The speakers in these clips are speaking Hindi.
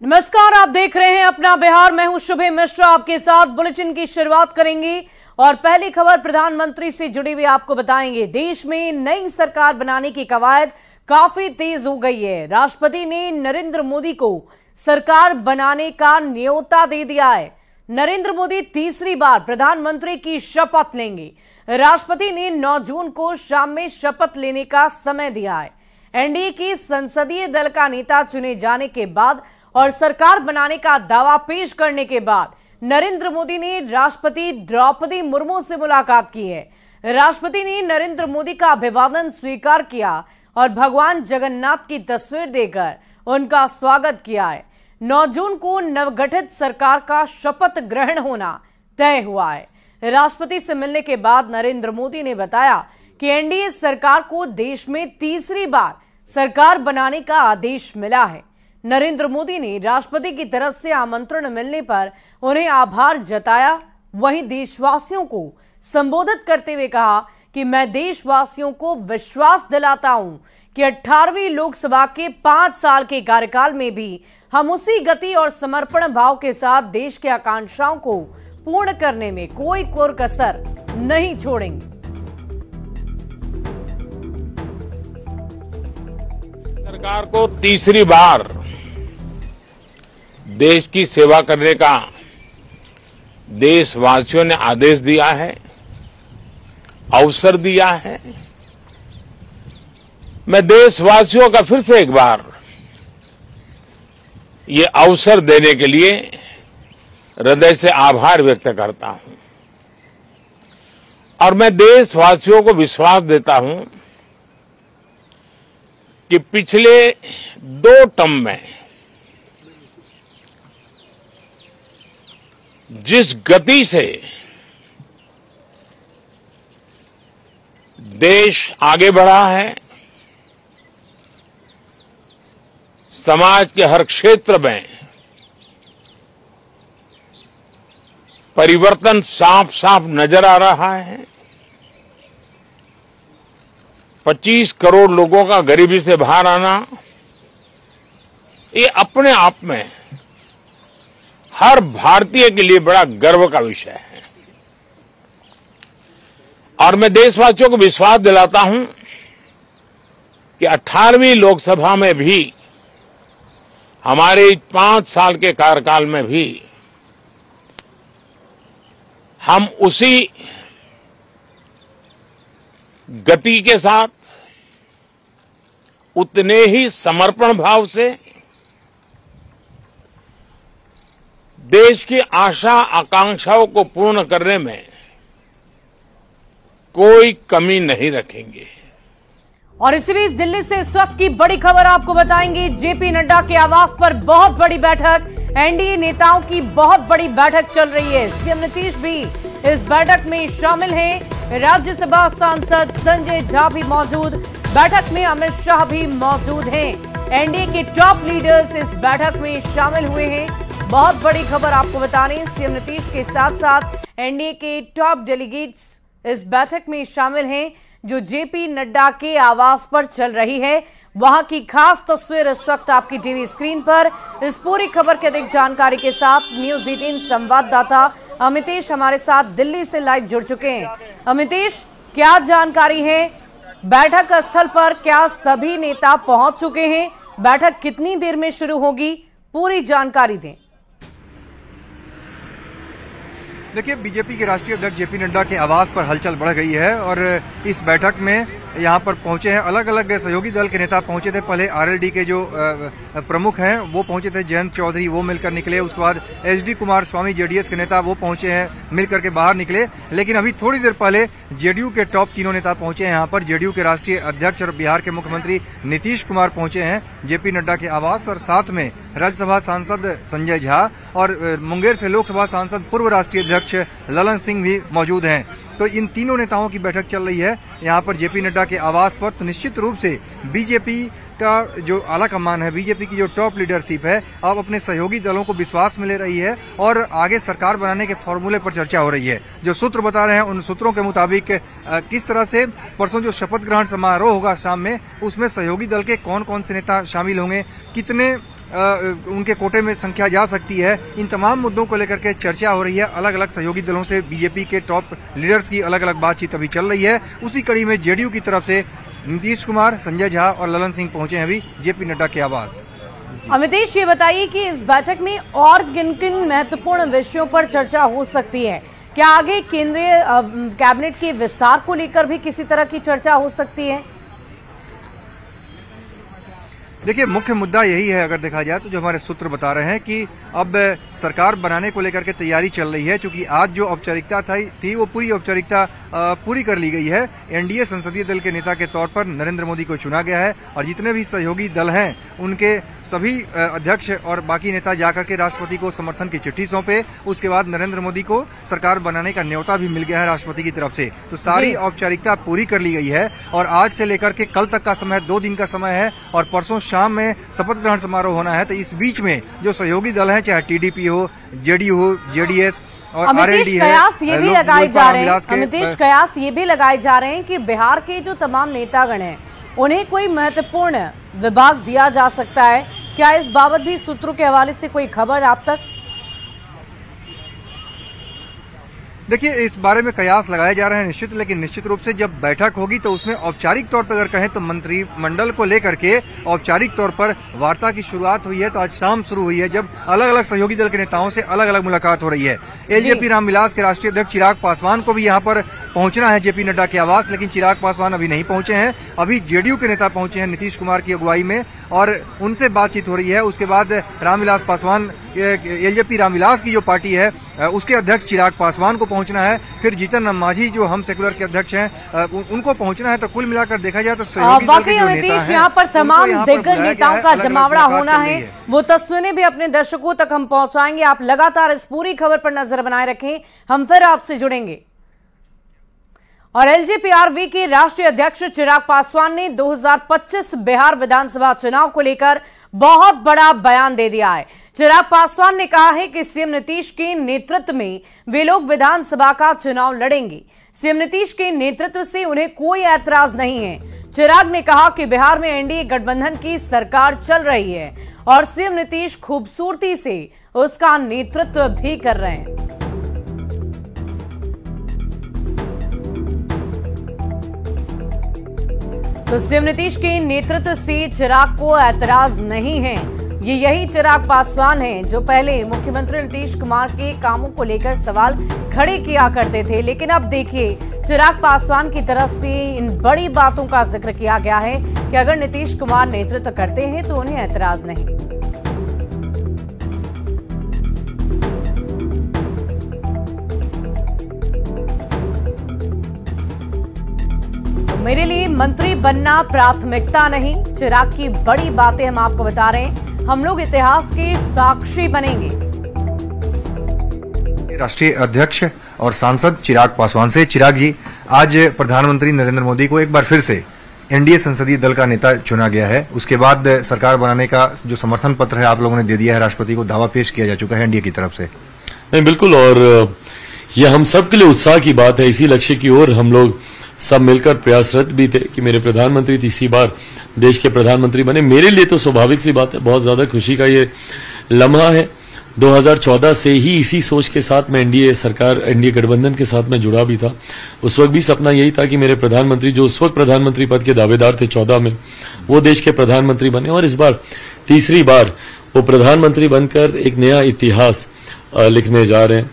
नमस्कार, आप देख रहे हैं अपना बिहार। मैं हूं शुभे मिश्रा, आपके साथ बुलेटिन की शुरुआत करेंगे और पहली खबर प्रधानमंत्री से जुड़ी हुई आपको बताएंगे। देश में नई सरकार बनाने की कवायद काफी तेज हो गई है। राष्ट्रपति ने नरेंद्र मोदी को सरकार बनाने का न्योता दे दिया है। नरेंद्र मोदी तीसरी बार प्रधानमंत्री की शपथ लेंगे। राष्ट्रपति ने 9 जून को शाम में शपथ लेने का समय दिया है। एनडीए की संसदीय दल का नेता चुने जाने के बाद और सरकार बनाने का दावा पेश करने के बाद नरेंद्र मोदी ने राष्ट्रपति द्रौपदी मुर्मू से मुलाकात की है। राष्ट्रपति ने नरेंद्र मोदी का अभिवादन स्वीकार किया और भगवान जगन्नाथ की तस्वीर देकर उनका स्वागत किया है। 9 जून को नवगठित सरकार का शपथ ग्रहण होना तय हुआ है। राष्ट्रपति से मिलने के बाद नरेंद्र मोदी ने बताया कि एनडीए सरकार को देश में तीसरी बार सरकार बनाने का आदेश मिला है। नरेंद्र मोदी ने राष्ट्रपति की तरफ से आमंत्रण मिलने पर उन्हें आभार जताया। वहीं देशवासियों को संबोधित करते हुए कहा कि मैं देशवासियों को विश्वास दिलाता हूं कि 18वीं लोकसभा के 5 साल के कार्यकाल में भी हम उसी गति और समर्पण भाव के साथ देश की आकांक्षाओं को पूर्ण करने में कोई कसर नहीं छोड़ेंगे। सरकार को तीसरी बार देश की सेवा करने का देशवासियों ने आदेश दिया है, अवसर दिया है। मैं देशवासियों का फिर से एक बार ये अवसर देने के लिए हृदय से आभार व्यक्त करता हूं और मैं देशवासियों को विश्वास देता हूं कि पिछले 2 टर्म में जिस गति से देश आगे बढ़ा है, समाज के हर क्षेत्र में परिवर्तन साफ साफ नजर आ रहा है। 25 करोड़ लोगों का गरीबी से बाहर आना, ये अपने आप में हर भारतीय के लिए बड़ा गर्व का विषय है और मैं देशवासियों को विश्वास दिलाता हूं कि 18वीं लोकसभा में भी, हमारे 5 साल के कार्यकाल में भी, हम उसी गति के साथ, उतने ही समर्पण भाव से देश की आशा आकांक्षाओं को पूर्ण करने में कोई कमी नहीं रखेंगे। और इसी बीच दिल्ली से इस वक्त की बड़ी खबर आपको बताएंगे। जेपी नड्डा के आवास पर बहुत बड़ी बैठक, एनडीए नेताओं की बहुत बड़ी बैठक चल रही है। सीएम नीतीश भी इस बैठक में शामिल हैं। राज्यसभा सांसद संजय झा भी मौजूद, बैठक में अमित शाह भी मौजूद हैं। एनडीए के टॉप लीडर्स इस बैठक में शामिल हुए हैं। बहुत बड़ी खबर आपको बता रहे हैं, सीएम नीतीश के साथ साथ एनडीए के टॉप डेलीगेट्स इस बैठक में शामिल हैं जो जेपी नड्डा के आवास पर चल रही है। वहां की खास तस्वीर इस वक्त आपकी टीवी स्क्रीन पर। इस पूरी खबर के अधिक जानकारी के साथ न्यूज 18 संवाददाता अमितेश हमारे साथ दिल्ली से लाइव जुड़ चुके हैं। अमितेश, क्या जानकारी है? बैठक स्थल पर क्या सभी नेता पहुंच चुके हैं? बैठक कितनी देर में शुरू होगी? पूरी जानकारी दें। देखिए, बीजेपी के राष्ट्रीय अध्यक्ष जेपी नड्डा के आवास पर हलचल बढ़ गई है और इस बैठक में यहाँ पर पहुंचे हैं अलग अलग सहयोगी दल के नेता पहुंचे थे। पहले आरएलडी के जो प्रमुख हैं वो पहुंचे थे, जयंत चौधरी, वो मिलकर निकले। उसके बाद एचडी कुमार स्वामी जेडीएस के नेता वो पहुंचे हैं, मिलकर के बाहर निकले। लेकिन अभी थोड़ी देर पहले जेडीयू के टॉप तीनों नेता पहुंचे हैं यहाँ पर। जेडीयू के राष्ट्रीय अध्यक्ष और बिहार के मुख्यमंत्री नीतीश कुमार पहुंचे हैं जेपी नड्डा के आवास और साथ में राज्यसभा सांसद संजय झा और मुंगेर से लोकसभा सांसद पूर्व राष्ट्रीय अध्यक्ष ललन सिंह भी मौजूद हैं। तो इन तीनों नेताओं की बैठक चल रही है यहाँ पर जेपी नड्डा के आवास पर। तो निश्चित रूप से बीजेपी का जो आला कमान है, बीजेपी की जो टॉप लीडरशिप है, अब अपने सहयोगी दलों को विश्वास में ले रही है और आगे सरकार बनाने के फॉर्मूले पर चर्चा हो रही है। जो सूत्र बता रहे हैं उन सूत्रों के मुताबिक किस तरह से परसों जो शपथ ग्रहण समारोह होगा शाम में, उसमें सहयोगी दल के कौन कौन से नेता शामिल होंगे, कितने उनके कोटे में संख्या जा सकती है। इन तमाम मुद्दों को लेकर के चर्चा हो रही है। अलग अलग सहयोगी दलों से बीजेपी के टॉप लीडर्स की अलग अलग बातचीत अभी चल रही है। उसी कड़ी में जेडीयू की तरफ से नीतीश कुमार, संजय झा और ललन सिंह पहुंचे हैं अभी जेपी नड्डा के आवास। अमितेश, ये बताइए कि इस बैठक में और किन किन महत्वपूर्ण विषयों पर चर्चा हो सकती है? क्या आगे केंद्रीय कैबिनेट के विस्तार को लेकर भी किसी तरह की चर्चा हो सकती है? देखिए, मुख्य मुद्दा यही है अगर देखा जाए तो, जो हमारे सूत्र बता रहे हैं कि अब सरकार बनाने को लेकर के तैयारी चल रही है। क्योंकि आज जो औपचारिकता थी वो पूरी औपचारिकता पूरी कर ली गई है। एनडीए संसदीय दल के नेता के तौर पर नरेंद्र मोदी को चुना गया है और जितने भी सहयोगी दल हैं उनके सभी अध्यक्ष और बाकी नेता जाकर के राष्ट्रपति को समर्थन की चिट्ठी सौंपे। उसके बाद नरेंद्र मोदी को सरकार बनाने का न्योता भी मिल गया है राष्ट्रपति की तरफ से। तो सारी औपचारिकता पूरी कर ली गई है और आज से लेकर के कल तक का समय 2 दिन का समय है और परसों शाम में शपथ ग्रहण समारोह होना है। तो इस बीच में जो सहयोगी दल हैं, चाहे टीडीपी हो, जेडीयू हो, जेडीएस और आरएलडी है, कयास ये भी लगाए जा रहे हैं। अमितेश, कयास ये भी लगाए जा रहे हैं कि बिहार के जो तमाम नेतागण हैं उन्हें कोई महत्वपूर्ण विभाग दिया जा सकता है। क्या इस बाबत भी सूत्रों के हवाले से कोई खबर आप तक? देखिए, इस बारे में कयास लगाए जा रहे हैं निश्चित, लेकिन निश्चित रूप से जब बैठक होगी तो उसमें औपचारिक तौर पर अगर कहें तो मंत्रिमंडल को लेकर के औपचारिक तौर पर वार्ता की शुरुआत हुई है। तो आज शाम शुरू हुई है जब अलग अलग सहयोगी दल के नेताओं से अलग अलग मुलाकात हो रही है। एलजेपी रामविलास के राष्ट्रीय अध्यक्ष चिराग पासवान को भी यहाँ पर पहुंचना है जेपी नड्डा के आवास, लेकिन चिराग पासवान अभी नहीं पहुंचे हैं। अभी जेडीयू के नेता पहुंचे हैं नीतीश कुमार की अगुवाई में और उनसे बातचीत हो रही है। उसके बाद रामविलास पासवान, एलजेपी रामविलास की जो पार्टी है उसके अध्यक्ष चिराग पासवान को पहुंचना है। फिर जीतन राम मांझी जो हम सेकुलर के अध्यक्ष हैं उनको पहुंचना है। तो कुल मिलाकर देखा जाए तो सहयोगी दल के जो नेता हैं, यहाँ पर तमाम दिग्गज नेताओं का जमावड़ा होना है। वो तस्वीरें भी अपने दर्शकों तक हम पहुंचाएंगे। आप लगातार इस पूरी खबर पर नजर बनाए रखें, हम फिर आपसे जुड़ेंगे। और एलजेपीआरवी के राष्ट्रीय अध्यक्ष चिराग पासवान ने 2025 बिहार विधानसभा चुनाव को लेकर बहुत बड़ा बयान दे दिया है। चिराग पासवान ने कहा है कि सीएम नीतीश के नेतृत्व में वे लोग विधानसभा का चुनाव लड़ेंगे। सीएम नीतीश के नेतृत्व से उन्हें कोई ऐतराज नहीं है। चिराग ने कहा कि बिहार में एनडीए गठबंधन की सरकार चल रही है और सीएम नीतीश खूबसूरती से उसका नेतृत्व भी कर रहे हैं। तो सीएम नीतीश के नेतृत्व से चिराग को ऐतराज नहीं है। ये यही चिराग पासवान हैं जो पहले मुख्यमंत्री नीतीश कुमार के कामों को लेकर सवाल खड़े किया करते थे, लेकिन अब देखिए चिराग पासवान की तरफ से इन बड़ी बातों का जिक्र किया गया है कि अगर नीतीश कुमार नेतृत्व करते हैं तो उन्हें ऐतराज नहीं। मेरे लिए मंत्री बनना प्राथमिकता नहीं, चिराग की बड़ी बातें हम आपको बता रहे हैं। हम लोग इतिहास के साक्षी बनेंगे। राष्ट्रीय अध्यक्ष और सांसद चिराग पासवान से। चिराग जी, आज प्रधानमंत्री नरेंद्र मोदी को एक बार फिर से एनडीए संसदीय दल का नेता चुना गया है। उसके बाद सरकार बनाने का जो समर्थन पत्र है आप लोगों ने दे दिया है, राष्ट्रपति को दावा पेश किया जा चुका है एनडीए की तरफ से। नहीं, बिल्कुल, और यह हम सब के लिए उत्साह की बात है। इसी लक्ष्य की ओर हम लोग सब मिलकर प्रयासरत भी थे कि मेरे प्रधानमंत्री तीसरी बार देश के प्रधानमंत्री बने। मेरे लिए तो स्वाभाविक सी बात है, बहुत ज्यादा खुशी का ये लम्हा है। 2014 से ही इसी सोच के साथ मैं एनडीए गठबंधन के साथ में जुड़ा भी था। उस वक्त भी सपना यही था कि मेरे प्रधानमंत्री, जो उस वक्त प्रधानमंत्री पद के दावेदार थे 14 में, वो देश के प्रधानमंत्री बने और इस बार तीसरी बार वो प्रधानमंत्री बनकर एक नया इतिहास लिखने जा रहे हैं।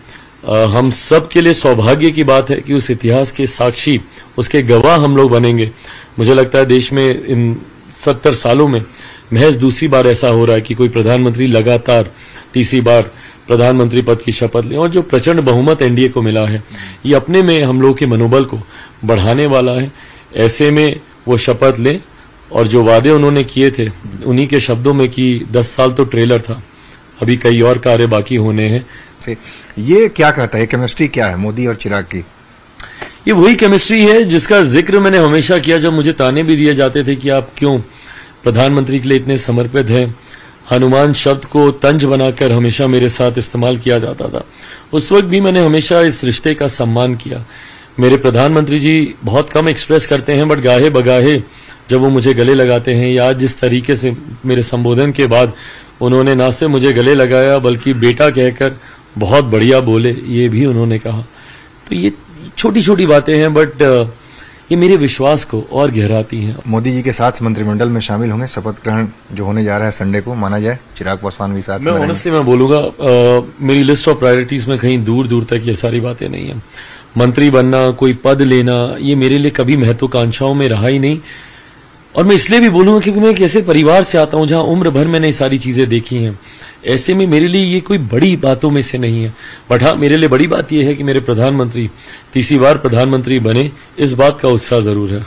हम सब के लिए सौभाग्य की बात है कि उस इतिहास के साक्षी, उसके गवाह हम लोग बनेंगे। मुझे लगता है देश में इन 70 सालों में महज दूसरी बार ऐसा हो रहा है कि कोई प्रधानमंत्री लगातार तीसरी बार प्रधानमंत्री पद की शपथ लें और जो प्रचंड बहुमत एनडीए को मिला है ये अपने में हम लोग के मनोबल को बढ़ाने वाला है। ऐसे में वो शपथ लें और जो वादे उन्होंने किए थे उन्हीं के शब्दों में कि 10 साल तो ट्रेलर था, अभी कई और कार्य बाकी होने हैं। ये क्या कहता है, केमिस्ट्री क्या है मोदी और चिराग की? ये वही केमिस्ट्री है जिसका जिक्र मैंने हमेशा किया जब मुझे ताने भी दिए जाते थे कि आप क्यों प्रधानमंत्री के लिए इतने समर्पित हैं। हनुमान शब्द को तंज बनाकर हमेशा मेरे साथ इस्तेमाल किया जाता था। उस वक्त भी मैंने हमेशा इस रिश्ते का सम्मान किया। मेरे प्रधानमंत्री जी बहुत कम एक्सप्रेस करते हैं, बट गाहे बगाहे जब वो मुझे गले लगाते हैं या जिस तरीके से मेरे संबोधन के बाद उन्होंने ना सिर्फ मुझे गले लगाया बल्कि बेटा कहकर बहुत बढ़िया बोले, ये भी उन्होंने कहा। तो ये छोटी छोटी बातें हैं, बट ये मेरे विश्वास को और गहराती हैं। मोदी जी के साथ मंत्रिमंडल में शामिल होंगे, शपथ ग्रहण जो होने जा रहा है संडे को, माना जाए चिराग पासवान भी साथ में रहेंगे। ऑनेस्टली मैं बोलूंगा, मेरी लिस्ट ऑफ प्रायोरिटीज में कहीं दूर दूर तक ये सारी बातें नहीं है। मंत्री बनना, कोई पद लेना, ये मेरे लिए कभी महत्वाकांक्षाओं में रहा ही नहीं। और मैं इसलिए भी बोलूंगा क्योंकि मैं एक ऐसे परिवार से आता हूं जहां उम्र भर मैंने ये सारी चीजें देखी हैं। ऐसे में मेरे लिए ये कोई बड़ी बातों में से नहीं है। बट हाँ, मेरे लिए बड़ी बात यह है कि मेरे प्रधानमंत्री तीसरी बार प्रधानमंत्री बने, इस बात का उत्साह जरूर है।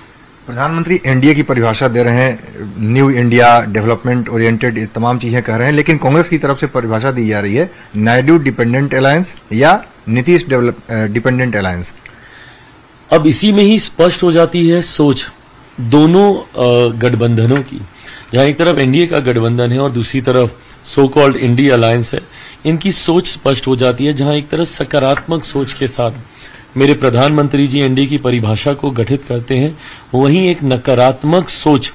प्रधानमंत्री एनडीए की परिभाषा दे रहे हैं, न्यू इंडिया, डेवलपमेंट ओरिएंटेड, तमाम चीजें कह रहे हैं, लेकिन कांग्रेस की तरफ से परिभाषा दी जा रही है नायडू डिपेंडेंट अलायंस या नीतीश डिपेंडेंट अलायंस। अब इसी में ही स्पष्ट हो जाती है सोच दोनों गठबंधनों की, जहां एक तरफ एनडीए का गठबंधन है और दूसरी तरफ सो कॉल्ड इंडिया अलायंस है। इनकी सोच स्पष्ट हो जाती है, जहां एक तरफ सकारात्मक सोच के साथ मेरे प्रधानमंत्री जी एनडीए की परिभाषा को गठित करते हैं, वहीं एक नकारात्मक सोच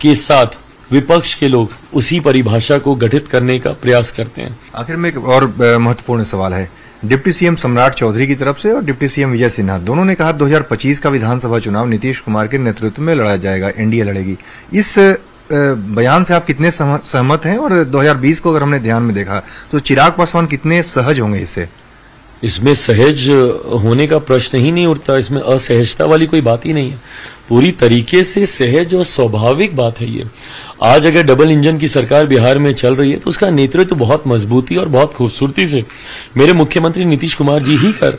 के साथ विपक्ष के लोग उसी परिभाषा को गठित करने का प्रयास करते हैं। आखिर में एक और महत्वपूर्ण सवाल है, डिप्टी सीएम सम्राट चौधरी की तरफ से और डिप्टी सीएम विजय सिन्हा दोनों ने कहा 2025 का विधानसभा चुनाव नीतीश कुमार के नेतृत्व में लड़ा जाएगा, एनडीए लड़ेगी। इस बयान से आप कितने सहमत हैं? और 2020 को अगर हमने ध्यान में देखा तो चिराग पासवान कितने सहज होंगे इससे? इसमें सहज होने का प्रश्न ही नहीं उठता, इसमें असहजता वाली कोई बात ही नहीं है। पूरी तरीके से सहज और स्वाभाविक बात है ये। आज अगर डबल इंजन की सरकार बिहार में चल रही है तो उसका नेतृत्व बहुत मजबूती और बहुत खूबसूरती से मेरे मुख्यमंत्री नीतीश कुमार जी ही कर,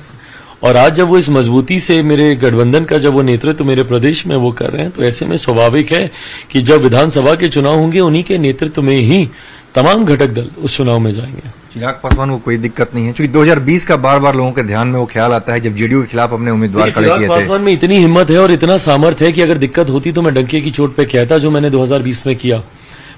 और आज जब वो इस मजबूती से मेरे गठबंधन का जब वो नेतृत्व मेरे प्रदेश में वो कर रहे हैं, तो ऐसे में स्वाभाविक है कि जब विधानसभा के चुनाव होंगे उन्हीं के नेतृत्व में ही तमाम घटक दल उस चुनाव में जाएंगे। चिराग पासवान को कोई दिक्कत नहीं है, क्योंकि 2020 का बार बार लोगों के ध्यान में वो ख्याल आता है जब जेडीयू के खिलाफ अपने उम्मीदवार खड़े किए थे। पासवान में इतनी हिम्मत है और इतना सामर्थ्य है कि अगर दिक्कत होती तो मैं डंके की चोट पे कहता, जो मैंने 2020 में किया।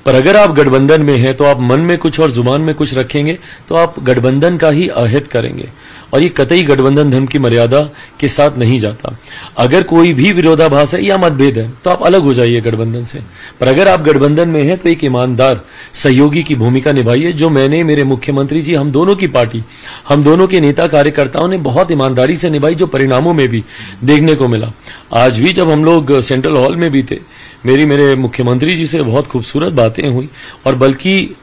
पर अगर आप गठबंधन में हैं तो आप मन में कुछ और जुबान में कुछ रखेंगे तो आप गठबंधन का ही अहित करेंगे, और ये कतई गठबंधन धर्म की मर्यादा के साथ नहीं जाता। अगर कोई भी विरोधाभास है या मतभेद है तो आप अलग हो जाइए गठबंधन से, पर अगर आप गठबंधन में हैं तो एक ईमानदार सहयोगी की भूमिका निभाइए, जो मैंने, मेरे मुख्यमंत्री जी, हम दोनों की पार्टी, हम दोनों के नेता कार्यकर्ताओं ने बहुत ईमानदारी से निभाई, जो परिणामों में भी देखने को मिला। आज भी जब हम लोग सेंट्रल हॉल में भी थे, मेरे मुख्यमंत्री जी से बहुत खूबसूरत बातें हुई, और बल्कि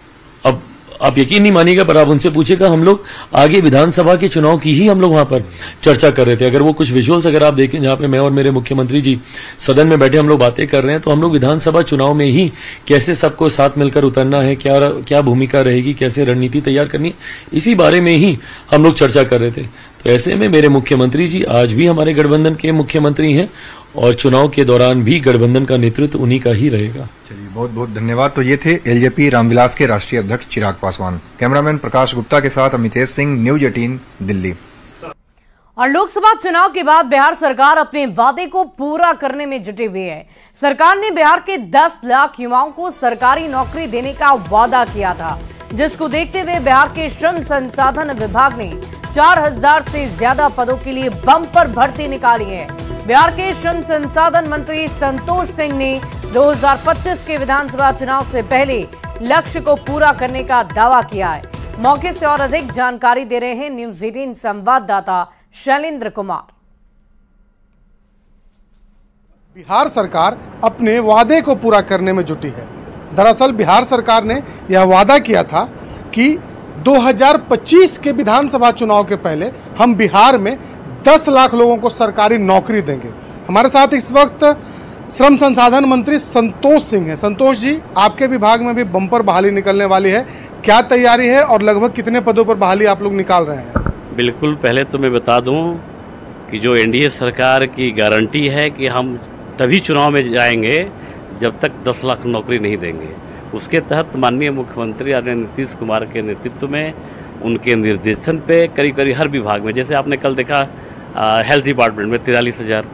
अब आप यकीन नहीं मानिएगा, पर आप उनसे पूछेगा, हम लोग आगे विधानसभा के चुनाव की ही हम लोग वहां पर चर्चा कर रहे थे। अगर वो कुछ विजुअल्स अगर आप देखें जहां पे मैं और मेरे मुख्यमंत्री जी सदन में बैठे हम लोग बातें कर रहे हैं, तो हम लोग विधानसभा चुनाव में ही कैसे सबको साथ मिलकर उतरना है, क्या भूमिका रहेगी, कैसे रणनीति तैयार करनी है, इसी बारे में ही हम लोग चर्चा कर रहे थे। तो ऐसे में मेरे मुख्यमंत्री जी आज भी हमारे गठबंधन के मुख्यमंत्री हैं, और चुनाव के दौरान भी गठबंधन का नेतृत्व उन्हीं का ही रहेगा। चलिए, बहुत बहुत धन्यवाद। तो ये थे एलजेपी रामविलास के राष्ट्रीय अध्यक्ष चिराग पासवान। कैमरामैन प्रकाश गुप्ता के साथ अमितेश सिंह, न्यूज 18 दिल्ली। और लोकसभा चुनाव के बाद बिहार सरकार अपने वादे को पूरा करने में जुटी हुई है। सरकार ने बिहार के 10 लाख युवाओं को सरकारी नौकरी देने का वादा किया था, जिसको देखते हुए बिहार के श्रम संसाधन विभाग ने 4000 से ज्यादा पदों के लिए बम्पर भर्ती निकाली है। बिहार के श्रम संसाधन मंत्री संतोष सिंह ने 2025 के विधानसभा चुनाव से पहले लक्ष्य को पूरा करने का दावा किया है। मौके से और अधिक जानकारी दे रहे हैं न्यूज 18 संवाददाता शैलेंद्र कुमार। बिहार सरकार अपने वादे को पूरा करने में जुटी है। दरअसल बिहार सरकार ने यह वादा किया था कि 2025 के विधानसभा चुनाव के पहले हम बिहार में 10 लाख लोगों को सरकारी नौकरी देंगे। हमारे साथ इस वक्त श्रम संसाधन मंत्री संतोष सिंह हैं। संतोष जी, आपके विभाग में भी बम्पर बहाली निकलने वाली है, क्या तैयारी है और लगभग कितने पदों पर बहाली आप लोग निकाल रहे हैं? बिल्कुल, पहले तो मैं बता दूं कि जो एनडीए सरकार की गारंटी है कि हम तभी चुनाव में जाएंगे जब तक 10 लाख नौकरी नहीं देंगे। उसके तहत माननीय मुख्यमंत्री आदरणीय नीतीश कुमार के नेतृत्व में, उनके निर्देशन पे करीब करीब हर विभाग में, जैसे आपने कल देखा हेल्थ डिपार्टमेंट में 43,000,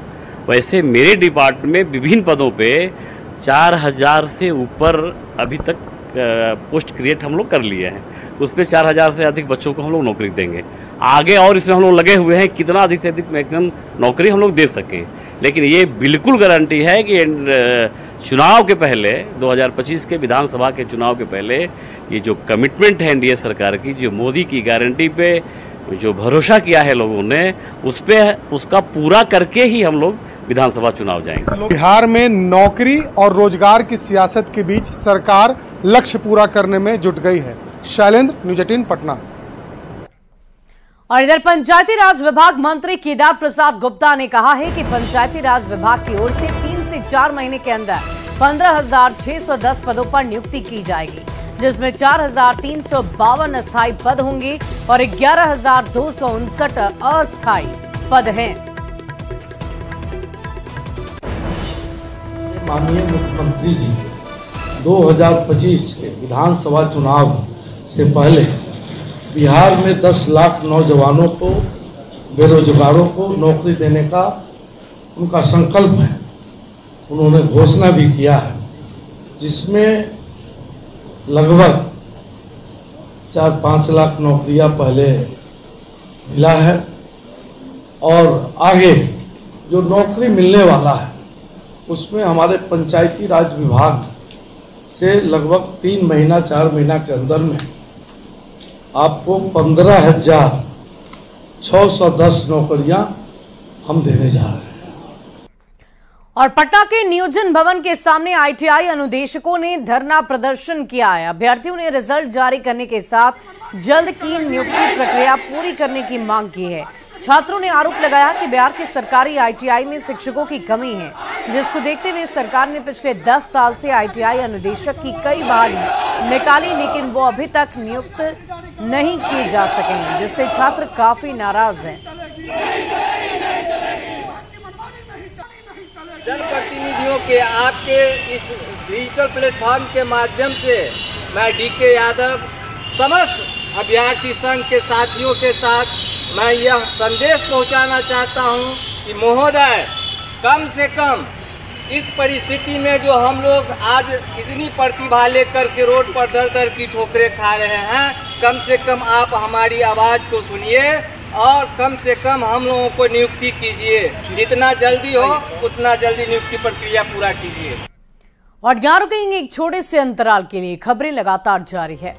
वैसे मेरे डिपार्टमेंट में विभिन्न पदों पे 4000 से ऊपर अभी तक पोस्ट क्रिएट हम लोग कर लिए हैं। उसमें 4000 से अधिक बच्चों को हम लोग नौकरी देंगे आगे, और इसमें हम लोग लगे हुए हैं कितना अधिक से अधिक मैक्सिमम नौकरी हम लोग दे सकें। लेकिन ये बिल्कुल गारंटी है कि चुनाव के पहले 2025 के विधानसभा के चुनाव के पहले ये जो कमिटमेंट है एनडीए सरकार की, जो मोदी की गारंटी पे जो भरोसा किया है लोगों ने, उस पे उसका पूरा करके ही हम लोग विधानसभा चुनाव जाएंगे। बिहार में नौकरी और रोजगार की सियासत के बीच सरकार लक्ष्य पूरा करने में जुट गई है। शैलेंद्र, न्यूज़ 18 पटना। और इधर पंचायती राज विभाग मंत्री केदार प्रसाद गुप्ता ने कहा है कि पंचायती राज विभाग की ओर से 3 से 4 महीने के अंदर 15,610 पदों पर नियुक्ति की जाएगी, जिसमें 4,352 अस्थायी पद होंगे और 11,259 अस्थायी पद हैं। माननीय मुख्यमंत्री जी 2025 के विधानसभा चुनाव से पहले बिहार में 10 लाख नौजवानों को, बेरोजगारों को नौकरी देने का उनका संकल्प है। उन्होंने घोषणा भी किया है, जिसमें लगभग 4-5 लाख नौकरियां पहले मिला है और आगे जो नौकरी मिलने वाला है उसमें हमारे पंचायती राज विभाग से लगभग 3 महीना 4 महीना के अंदर में आपको 15,610 नौकरियां हम देने जा रहे हैं। और पटना के नियोजन भवन के सामने आईटीआई अनुदेशकों ने धरना प्रदर्शन किया है। अभ्यर्थियों ने रिजल्ट जारी करने के साथ जल्द की नियुक्ति प्रक्रिया पूरी करने की मांग की है। छात्रों ने आरोप लगाया कि बिहार के सरकारी आईटीआई में शिक्षकों की कमी है, जिसको देखते हुए सरकार ने पिछले 10 साल से आईटीआई अनुदेशक की कई बहाली निकाली, लेकिन वो अभी तक नियुक्त नहीं किए जा सके हैं, जिससे छात्र काफी नाराज हैं। जनप्रतिनिधियों के आपके इस डिजिटल प्लेटफॉर्म के माध्यम से मैं डीके यादव समस्त अभ्यर्थी संघ के साथियों के साथ मैं यह संदेश पहुंचाना चाहता हूं कि महोदय, कम से कम इस परिस्थिति में जो हम लोग आज इतनी प्रतिभा लेकर के रोड पर दर दर की ठोकरें खा रहे हैं, कम से कम आप हमारी आवाज़ को सुनिए और कम से कम हम लोगों को नियुक्ति कीजिए। जितना जल्दी हो उतना जल्दी नियुक्ति प्रक्रिया पूरा कीजिए। और यहाँ रुकेंगे एक छोटे से अंतराल के लिए। खबरें लगातार जारी है।